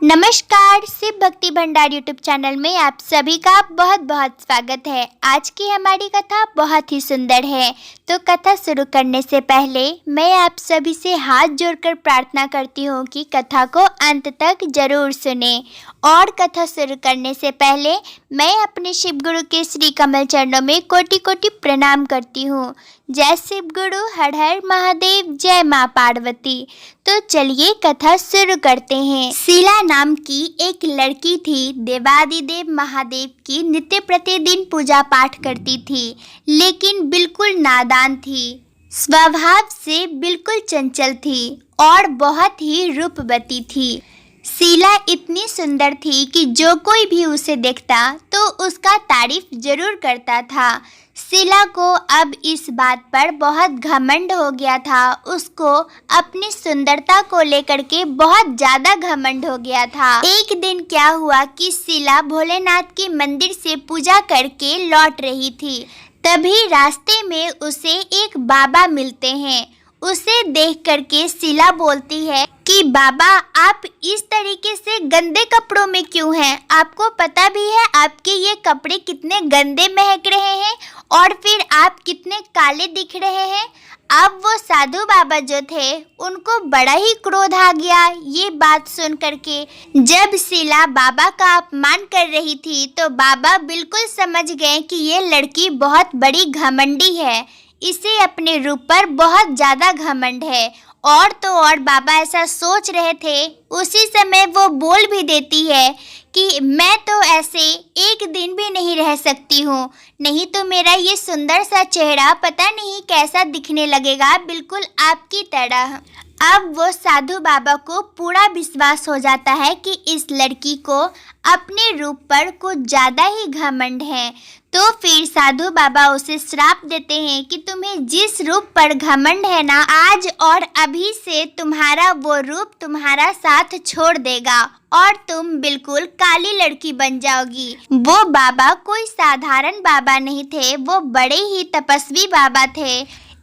नमस्कार, शिव भक्ति भंडार यूट्यूब चैनल में आप सभी का बहुत बहुत स्वागत है। आज की हमारी कथा बहुत ही सुंदर है। तो कथा शुरू करने से पहले मैं आप सभी से हाथ जोड़कर प्रार्थना करती हूँ कि कथा को अंत तक जरूर सुने। और कथा शुरू करने से पहले मैं अपने शिव गुरु के श्री कमल चरणों में कोटि कोटि प्रणाम करती हूँ। जय शिव गुरु, हर हर महादेव, जय माँ पार्वती। तो चलिए कथा शुरू करते हैं। शीला नाम की एक लड़की थी। देवादिदेव महादेव की नित्य प्रतिदिन पूजा पाठ करती थी, लेकिन बिल्कुल नादान थी। स्वभाव से बिल्कुल चंचल थी और बहुत ही रूपवती थी। शीला इतनी सुंदर थी कि जो कोई भी उसे देखता तो उसका तारीफ जरूर करता था। शीला को अब इस बात पर बहुत घमंड हो गया था। उसको अपनी सुंदरता को लेकर के बहुत ज़्यादा घमंड हो गया था। एक दिन क्या हुआ कि शीला भोलेनाथ के मंदिर से पूजा करके लौट रही थी। तभी रास्ते में उसे एक बाबा मिलते हैं। उसे देख करके शीला बोलती है कि बाबा, आप इस तरीके से गंदे कपड़ों में क्यों हैं? आपको पता भी है आपके ये कपड़े कितने गंदे महक रहे हैं और फिर आप कितने काले दिख रहे हैं। अब वो साधु बाबा जो थे उनको बड़ा ही क्रोध आ गया ये बात सुन करके। जब शीला बाबा का अपमान कर रही थी तो बाबा बिल्कुल समझ गए कि ये लड़की बहुत बड़ी घमंडी है, इसे अपने रूप पर बहुत ज़्यादा घमंड है। और तो और बाबा ऐसा सोच रहे थे, उसी समय वो बोल भी देती है कि मैं तो ऐसे एक दिन भी नहीं रह सकती हूँ, नहीं तो मेरा ये सुंदर सा चेहरा पता नहीं कैसा दिखने लगेगा, बिल्कुल आपकी तरह। अब वो साधु बाबा को पूरा विश्वास हो जाता है कि इस लड़की को अपने रूप पर कुछ ज़्यादा ही घमंड है। तो फिर साधु बाबा उसे श्राप देते हैं कि तुम्हें जिस रूप पर घमंड है ना, आज और अभी से तुम्हारा वो रूप तुम्हारा साथ छोड़ देगा और तुम बिल्कुल काली लड़की बन जाओगी। वो बाबा कोई साधारण बाबा नहीं थे, वो बड़े ही तपस्वी बाबा थे।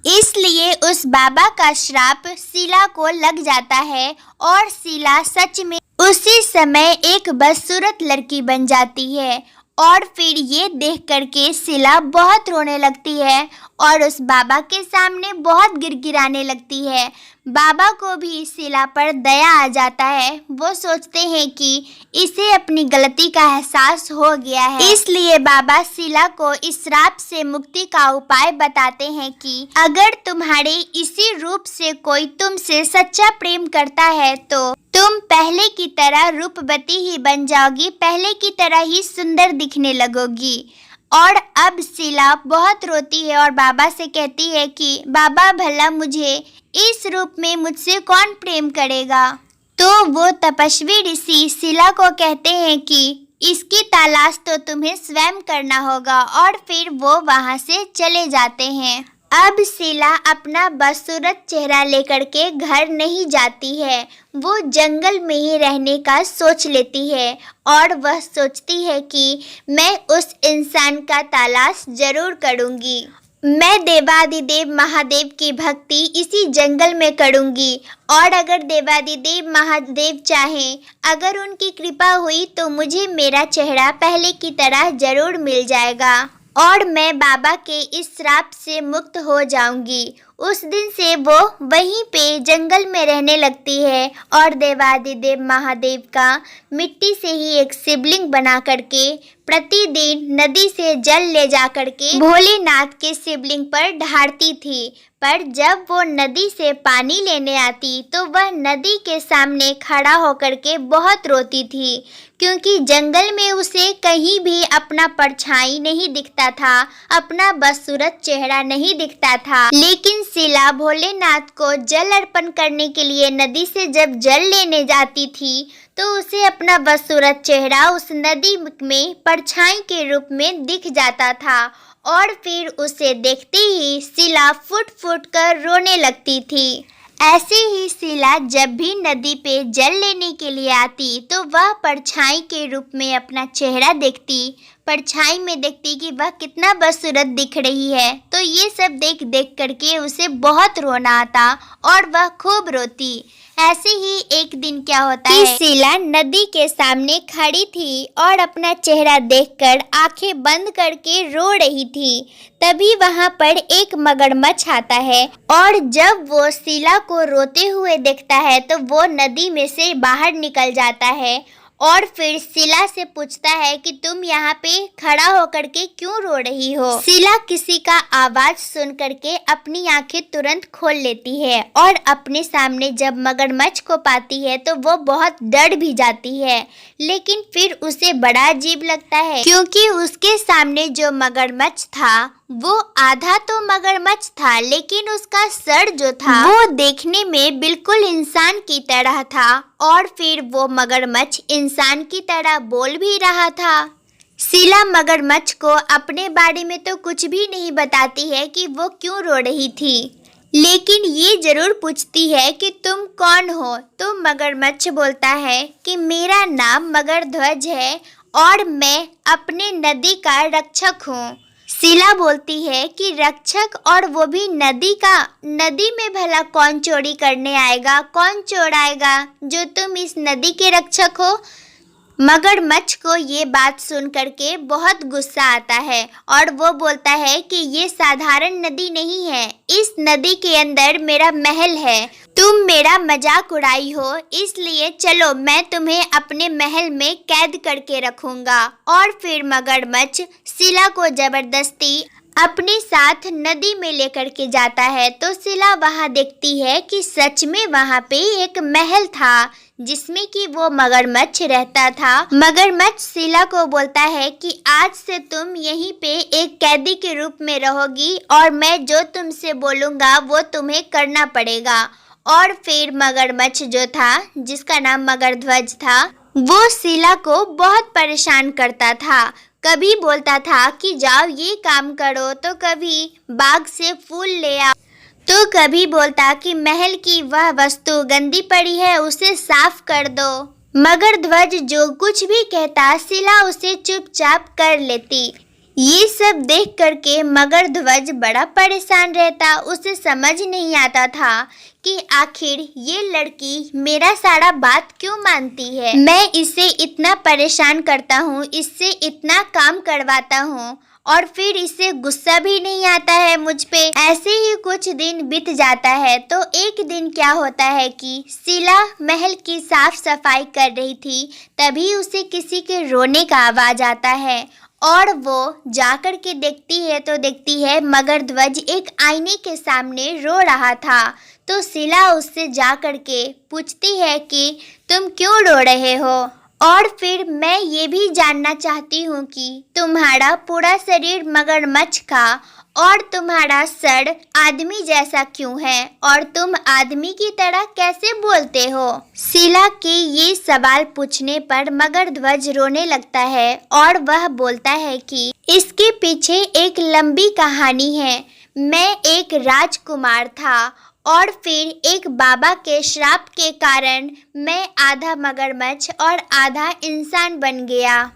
इसलिए उस बाबा का श्राप शीला को लग जाता है और शीला सच में उसी समय एक बदसूरत लड़की बन जाती है। और फिर ये देख करके शीला बहुत रोने लगती है और उस बाबा के सामने बहुत गिड़गिड़ाने लगती है। बाबा को भी शीला पर दया आ जाता है। वो सोचते हैं कि इसे अपनी गलती का एहसास हो गया है, इसलिए बाबा शीला को इस श्राप से मुक्ति का उपाय बताते हैं कि अगर तुम्हारे इसी रूप से कोई तुमसे सच्चा प्रेम करता है तो तुम पहले की तरह रूपवती ही बन जाओगी, पहले की तरह ही सुंदर दिखने लगोगी। और अब शीला बहुत रोती है और बाबा से कहती है कि बाबा, भला मुझे इस रूप में मुझसे कौन प्रेम करेगा? तो वो तपस्वी ऋषि शीला को कहते हैं कि इसकी तलाश तो तुम्हें स्वयं करना होगा। और फिर वो वहाँ से चले जाते हैं। अब शीला अपना बदसूरत चेहरा लेकर के घर नहीं जाती है, वो जंगल में ही रहने का सोच लेती है और वह सोचती है कि मैं उस इंसान का तलाश जरूर करूँगी। मैं देवादिदेव महादेव की भक्ति इसी जंगल में करूँगी और अगर देवादिदेव महादेव चाहें, अगर उनकी कृपा हुई तो मुझे मेरा चेहरा पहले की तरह जरूर मिल जाएगा और मैं बाबा के इस श्राप से मुक्त हो जाऊंगी। उस दिन से वो वहीं पे जंगल में रहने लगती है और देवादिदेव महादेव का मिट्टी से ही एक शिवलिंग बना करके प्रतिदिन नदी से जल ले जा करके भोलेनाथ के शिवलिंग पर ढारती थी। पर जब वो नदी से पानी लेने आती तो वह नदी के सामने खड़ा होकर के बहुत रोती थी, क्योंकि जंगल में उसे कहीं भी अपना परछाई नहीं दिखता था, अपना बदसूरत चेहरा नहीं दिखता था। लेकिन शीला भोलेनाथ को जल अर्पण करने के लिए नदी से जब जल लेने जाती थी तो उसे अपना बदसूरत चेहरा उस नदी में परछाई के रूप में दिख जाता था और फिर उसे देखते ही शीला फुट फुट कर रोने लगती थी। ऐसे ही शीला जब भी नदी पे जल लेने के लिए आती तो वह परछाई के रूप में अपना चेहरा देखती, परछाई में देखती कि वह कितना बदसूरत दिख रही है। तो ये सब देख देख करके उसे बहुत रोना आता और वह खूब रोती। ऐसे ही एक दिन क्या होता है कि शीला नदी के सामने खड़ी थी और अपना चेहरा देखकर आंखें बंद करके रो रही थी। तभी वहां पर एक मगरमच्छ आता है और जब वो शीला को रोते हुए देखता है तो वो नदी में से बाहर निकल जाता है और फिर शीला से पूछता है कि तुम यहाँ पे खड़ा होकर के क्यों रो रही हो। शीला किसी का आवाज सुन करके अपनी आंखें तुरंत खोल लेती है और अपने सामने जब मगरमच्छ को पाती है तो वो बहुत डर भी जाती है, लेकिन फिर उसे बड़ा अजीब लगता है क्योंकि उसके सामने जो मगरमच्छ था वो आधा तो मगरमच्छ था, लेकिन उसका सर जो था वो देखने में बिल्कुल इंसान की तरह था और फिर वो मगरमच्छ इंसान की तरह बोल भी रहा था। शीला मगरमच्छ को अपने बारे में तो कुछ भी नहीं बताती है कि वो क्यों रो रही थी, लेकिन ये जरूर पूछती है कि तुम कौन हो। तो मगरमच्छ बोलता है कि मेरा नाम मगरध्वज है और मैं अपने नदी का रक्षक हूँ। शीला बोलती है कि रक्षक और वो भी नदी का, नदी में भला कौन चोरी करने आएगा, कौन चोर आएगा जो तुम इस नदी के रक्षक हो। मगरमच्छ को ये बात सुन करके बहुत गुस्सा आता है और वो बोलता है कि ये साधारण नदी नहीं है, इस नदी के अंदर मेरा महल है, तुम मेरा मजाक उड़ाई हो, इसलिए चलो मैं तुम्हें अपने महल में कैद करके रखूंगा। और फिर मगरमच्छ शीला को जबरदस्ती अपने साथ नदी में लेकर के जाता है। तो शीला वहां देखती है कि सच में वहां पे एक महल था जिसमें कि वो मगरमच्छ रहता था। मगरमच्छ शीला को बोलता है कि आज से तुम यहीं पे एक कैदी के रूप में रहोगी और मैं जो तुमसे बोलूँगा वो तुम्हें करना पड़ेगा। और फिर मगरमच्छ जो था, जिसका नाम मगरध्वज था, वो शीला को बहुत परेशान करता था। कभी बोलता था कि जाओ ये काम करो, तो कभी बाग से फूल ले आओ, तो कभी बोलता कि महल की वह वस्तु गंदी पड़ी है उसे साफ कर दो। मगरध्वज जो कुछ भी कहता शीला उसे चुपचाप कर लेती। ये सब देख करके मगरध्वज बड़ा परेशान रहता। उसे समझ नहीं आता था कि आखिर ये लड़की मेरा सारा बात क्यों मानती है। मैं इसे इतना परेशान करता हूँ, इससे इतना काम करवाता हूँ और फिर इसे गुस्सा भी नहीं आता है मुझ पे। ऐसे ही कुछ दिन बीत जाता है। तो एक दिन क्या होता है कि शीला महल की साफ सफाई कर रही थी, तभी उसे किसी के रोने का आवाज आता है और वो जाकर के देखती है तो देखती है मगरध्वज एक आईने के सामने रो रहा था। तो शीला उससे जा कर के पूछती है कि तुम क्यों रो रहे हो, और फिर मैं ये भी जानना चाहती हूँ कि तुम्हारा पूरा शरीर मगरमच्छ का और तुम्हारा सर आदमी जैसा क्यों है और तुम आदमी की तरह कैसे बोलते हो। शीला के ये सवाल पूछने पर मगरध्वज रोने लगता है और वह बोलता है कि इसके पीछे एक लंबी कहानी है। मैं एक राजकुमार था और फिर एक बाबा के श्राप के कारण मैं आधा मगरमच्छ और आधा इंसान बन गया।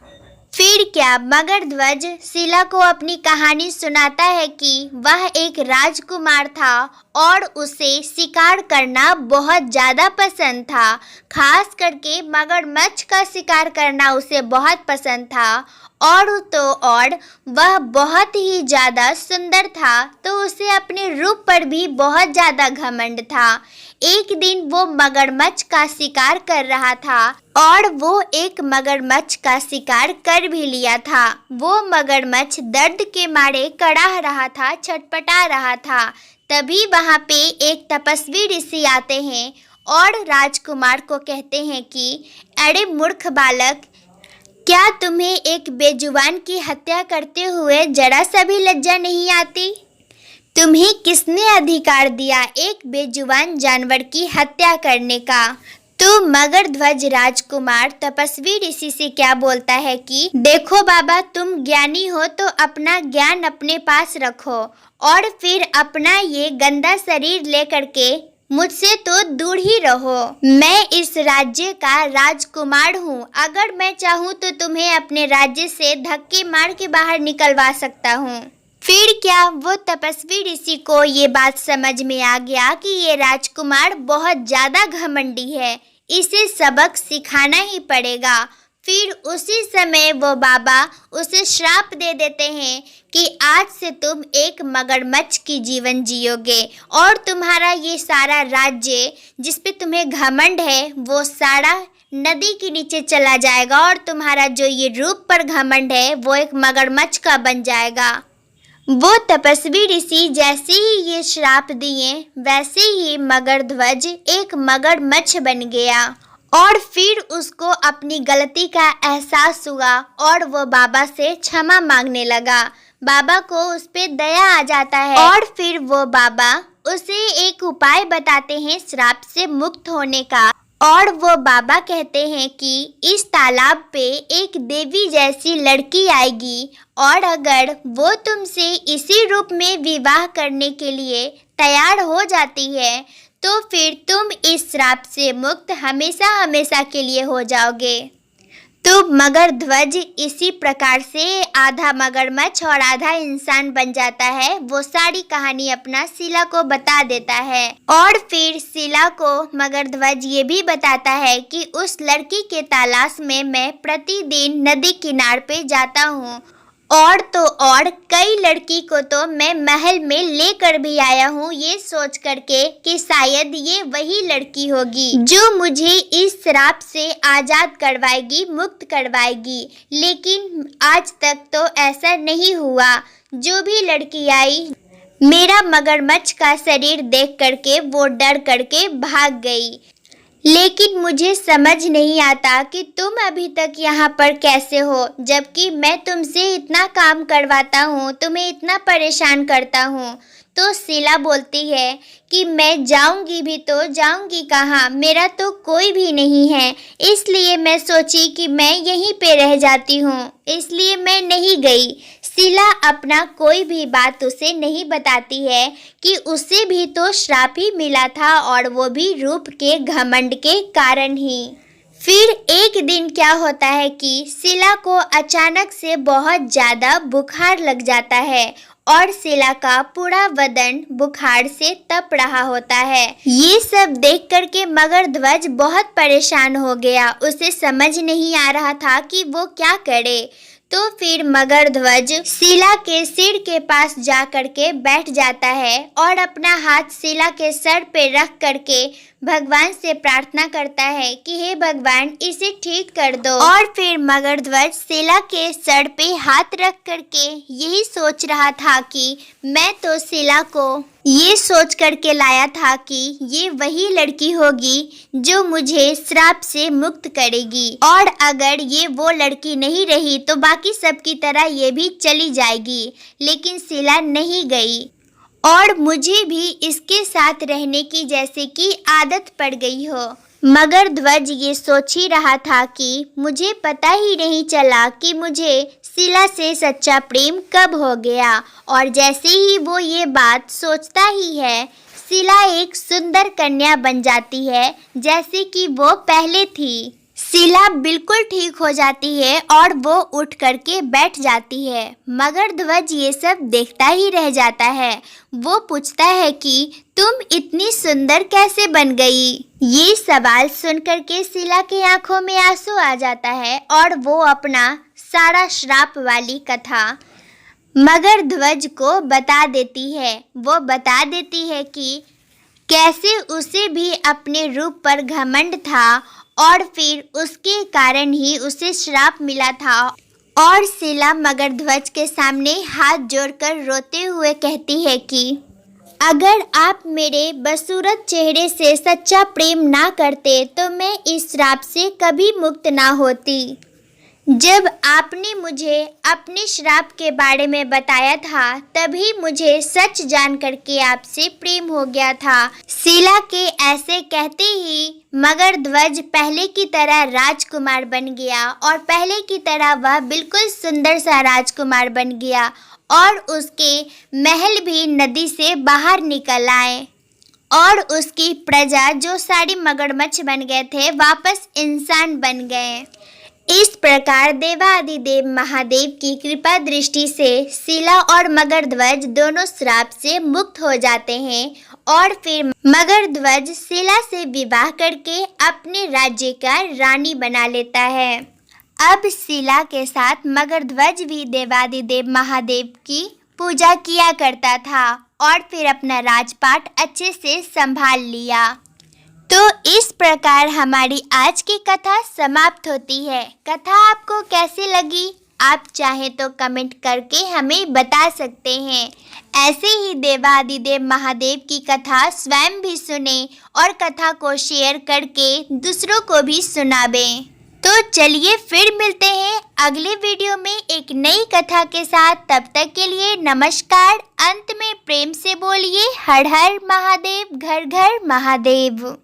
फिर क्या, मगरध्वज शीला को अपनी कहानी सुनाता है कि वह एक राजकुमार था और उसे शिकार करना बहुत ज़्यादा पसंद था। खास करके मगरमच्छ का शिकार करना उसे बहुत पसंद था और वह बहुत ही ज़्यादा सुंदर था, तो उसे अपने रूप पर भी बहुत ज़्यादा घमंड था। एक दिन वो मगरमच्छ का शिकार कर रहा था और वो एक मगरमच्छ का शिकार कर भी लिया था। वो मगरमच्छ दर्द के मारे कड़ाह रहा था, छटपटा रहा था। तभी वहाँ पे एक तपस्वी ऋषि आते हैं और राजकुमार को कहते हैं कि अरे मूर्ख बालक, क्या तुम्हें एक बेजुबान की हत्या करते हुए जरा सा भी लज्जा नहीं आती? तुम्हें किसने अधिकार दिया एक बेजुबान जानवर की हत्या करने का? तो मगरध्वज राजकुमार तपस्वी ऋषि से क्या बोलता है कि देखो बाबा, तुम ज्ञानी हो तो अपना ज्ञान अपने पास रखो और फिर अपना ये गंदा शरीर लेकर के मुझसे तो दूर ही रहो। मैं इस राज्य का राजकुमार हूँ, अगर मैं चाहूँ तो तुम्हें अपने राज्य से धक्के मार के बाहर निकलवा सकता हूँ। फिर क्या वो तपस्वी ऋषि को ये बात समझ में आ गया कि ये राजकुमार बहुत ज्यादा घमंडी है, इसे सबक सिखाना ही पड़ेगा। फिर उसी समय वो बाबा उसे श्राप दे देते हैं कि आज से तुम एक मगरमच्छ की जीवन जियोगे और तुम्हारा ये सारा राज्य जिस पे तुम्हें घमंड है वो सारा नदी के नीचे चला जाएगा और तुम्हारा जो ये रूप पर घमंड है वो एक मगरमच्छ का बन जाएगा। वो तपस्वी ऋषि जैसे ही ये श्राप दिए वैसे ही मगरध्वज एक मगरमच्छ बन गया और फिर उसको अपनी गलती का एहसास हुआ और वो बाबा से क्षमा मांगने लगा। बाबा को उस पे दया आ जाता है और फिर वो बाबा उसे एक उपाय बताते हैं श्राप से मुक्त होने का। और वो बाबा कहते हैं कि इस तालाब पे एक देवी जैसी लड़की आएगी और अगर वो तुमसे इसी रूप में विवाह करने के लिए तैयार हो जाती है तो फिर तुम इस श्राप से मुक्त हमेशा हमेशा के लिए हो जाओगे। तो मगरध्वज इसी प्रकार से आधा मगरमच्छ और आधा इंसान बन जाता है। वो सारी कहानी अपना शीला को बता देता है और फिर शीला को मगरध्वज ये भी बताता है कि उस लड़की के तलाश में मैं प्रतिदिन नदी किनार पे जाता हूँ और तो और कई लड़की को तो मैं महल में लेकर भी आया हूँ ये सोच करके कि शायद ये वही लड़की होगी जो मुझे इस श्राप से आज़ाद करवाएगी, मुक्त करवाएगी। लेकिन आज तक तो ऐसा नहीं हुआ। जो भी लड़की आई मेरा मगरमच्छ का शरीर देख करके वो डर करके भाग गई। लेकिन मुझे समझ नहीं आता कि तुम अभी तक यहाँ पर कैसे हो, जबकि मैं तुमसे इतना काम करवाता हूँ, तुम्हें इतना परेशान करता हूँ। तो शीला बोलती है कि मैं जाऊँगी भी तो जाऊँगी कहाँ, मेरा तो कोई भी नहीं है, इसलिए मैं सोची कि मैं यहीं पे रह जाती हूँ, इसलिए मैं नहीं गई। शीला अपना कोई भी बात उसे नहीं बताती है कि उसे भी तो श्राप ही मिला था और वो भी रूप के घमंड के कारण ही। फिर एक दिन क्या होता है कि शीला को अचानक से बहुत ज़्यादा बुखार लग जाता है और शीला का पूरा बदन बुखार से तप रहा होता है। ये सब देख करके मगरध्वज बहुत परेशान हो गया, उसे समझ नहीं आ रहा था कि वो क्या करे। तो फिर मगरध्वज शीला के सिर के पास जा करके बैठ जाता है और अपना हाथ शीला के सर पे रख करके भगवान से प्रार्थना करता है कि हे भगवान इसे ठीक कर दो। और फिर मगरध्वज शीला के सर पे हाथ रख करके यही सोच रहा था कि मैं तो शीला को ये सोच करके लाया था कि ये वही लड़की होगी जो मुझे श्राप से मुक्त करेगी और अगर ये वो लड़की नहीं रही तो बाकी सब की तरह ये भी चली जाएगी। लेकिन शीला नहीं गई और मुझे भी इसके साथ रहने की जैसे कि आदत पड़ गई हो। मगरध्वज ये सोच ही रहा था कि मुझे पता ही नहीं चला कि मुझे शीला से सच्चा प्रेम कब हो गया। और जैसे ही वो ये बात सोचता ही है शीला एक सुंदर कन्या बन जाती है जैसे कि वो पहले थी। शीला बिल्कुल ठीक हो जाती है और वो उठ करके बैठ जाती है। मगरध्वज ये सब देखता ही रह जाता है। वो पूछता है कि तुम इतनी सुंदर कैसे बन गई। ये सवाल सुन करके शीला की आंखों में आंसू आ जाता है और वो अपना सारा श्राप वाली कथा मगरध्वज को बता देती है। वो बता देती है कि कैसे उसे भी अपने रूप पर घमंड था और फिर उसके कारण ही उसे श्राप मिला था। और शीला मगरध्वज के सामने हाथ जोड़कर रोते हुए कहती है कि अगर आप मेरे बदसूरत चेहरे से सच्चा प्रेम ना करते तो मैं इस श्राप से कभी मुक्त ना होती। जब आपने मुझे अपने श्राप के बारे में बताया था तभी मुझे सच जान करके आपसे प्रेम हो गया था। शीला के ऐसे कहते ही मगरध्वज पहले की तरह राजकुमार बन गया और पहले की तरह वह बिल्कुल सुंदर सा राजकुमार बन गया और उसके महल भी नदी से बाहर निकल आए और उसकी प्रजा जो सारी मगरमच्छ बन गए थे वापस इंसान बन गए। इस प्रकार देवादिदेव महादेव की कृपा दृष्टि से शिला और मगरध्वज दोनों श्राप से मुक्त हो जाते हैं और फिर मगरध्वज शिला से विवाह करके अपने राज्य का रानी बना लेता है। अब शिला के साथ मगरध्वज भी देवादिदेव महादेव की पूजा किया करता था और फिर अपना राजपाट अच्छे से संभाल लिया। तो इस प्रकार हमारी आज की कथा समाप्त होती है। कथा आपको कैसी लगी? आप चाहें तो कमेंट करके हमें बता सकते हैं। ऐसे ही देवादिदेव महादेव की कथा स्वयं भी सुने और कथा को शेयर करके दूसरों को भी सुनावें। तो चलिए फिर मिलते हैं अगले वीडियो में एक नई कथा के साथ। तब तक के लिए नमस्कार। अंत में प्रेम से बोलिए हर हर महादेव, घर घर महादेव।